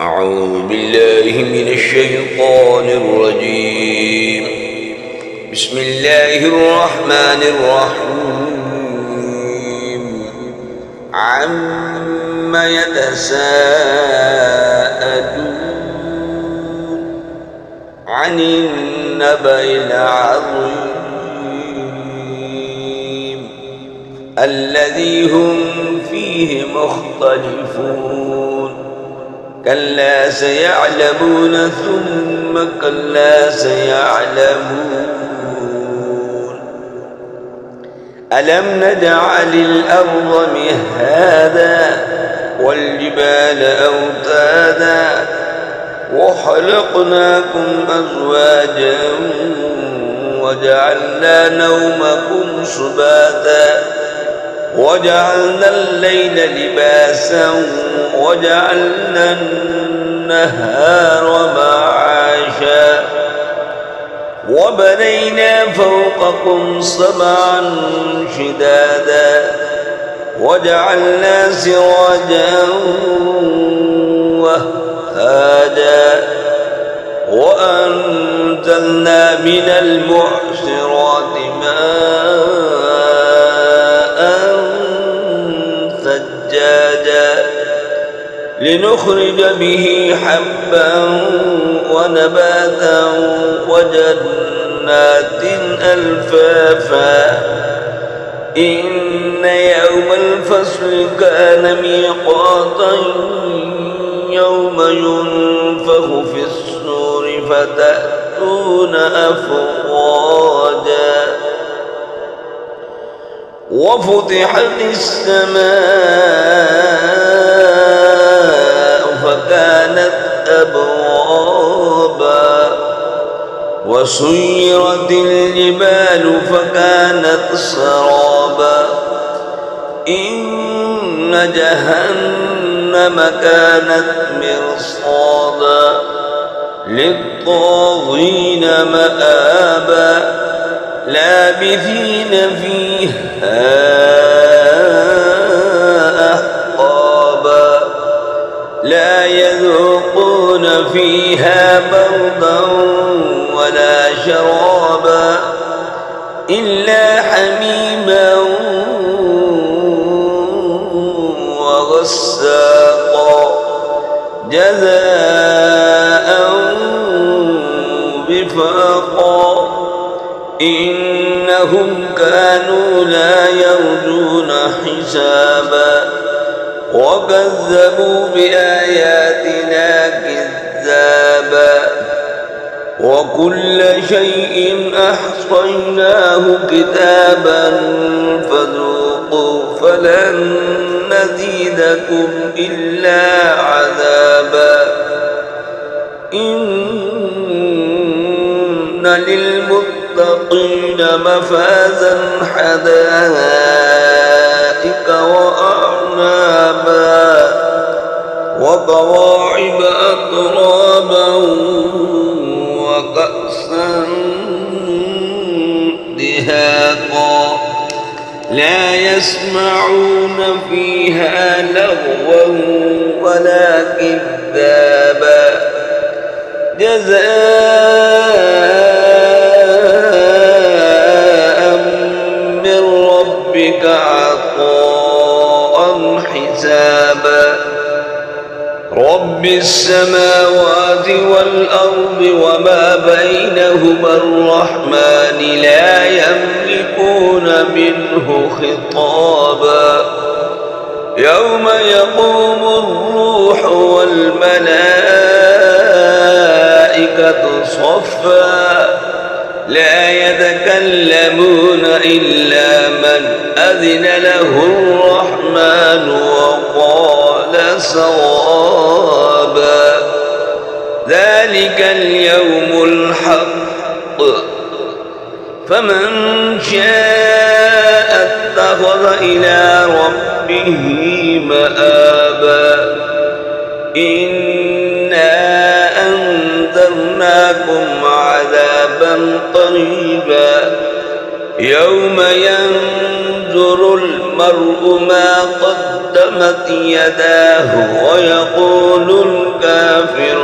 أعوذ بالله من الشيطان الرجيم. بسم الله الرحمن الرحيم. عم يتساءلون عن النبأ العظيم الذي هم فيه مختلفون. كلا سيعلمون ثم كلا سيعلمون. ألم نجعل الأرض مهادا والجبال أوتادا وخلقناكم أزواجا وجعلنا نومكم سباتا وجعلنا الليل لباسا وجعلنا النهار معاشا وبنينا فوقكم سبعا شدادا وجعلنا سراجا وهاجا وأنزلنا من المعصرات ماء ثجاجا لنخرج به حبا ونباتا وجنات ألفافا. إن يوم الفصل كان ميقاتا يوم ينفخ في الصور فتأتون أفواجا وفتحت السماء فكانت أبوابا وسيرت الجبال فكانت سرابا. إن جهنم كانت مرصادا للطاغين مآبا لابثين فيها أحقابا لا يذوقون فيها بردا ولا شرابا إلا حميما وغساقا جزاء وفاقا. إنهم كانوا لا يرجون حسابا وكذبوا بآياتنا كذابا وكل شيء أحصيناه كتابا فذوقوا فلن نزيدكم إلا عذابا. إن للمتقين مفازا حدائق وأعنابا وكواعب أترابا وكأسا دهاقا لا يسمعون فيها لغوا ولا كذابا جزاء من ربك عطاء حسابا. رب السماوات والأرض وما بينهما الرحمن لا يملكون منه خطابا. يوم يقوم الروح والملائكة صفا لا يتكلمون إلا من أذن له الرحمن وقال صوابا. ذلك اليوم الحق فمن شاء اتخذ إلى ربه مآبا. إنا أنذرناكم عذابا قريبا يوم ينظر المرء ما قدمت يداه ويقول الكافر الكافرون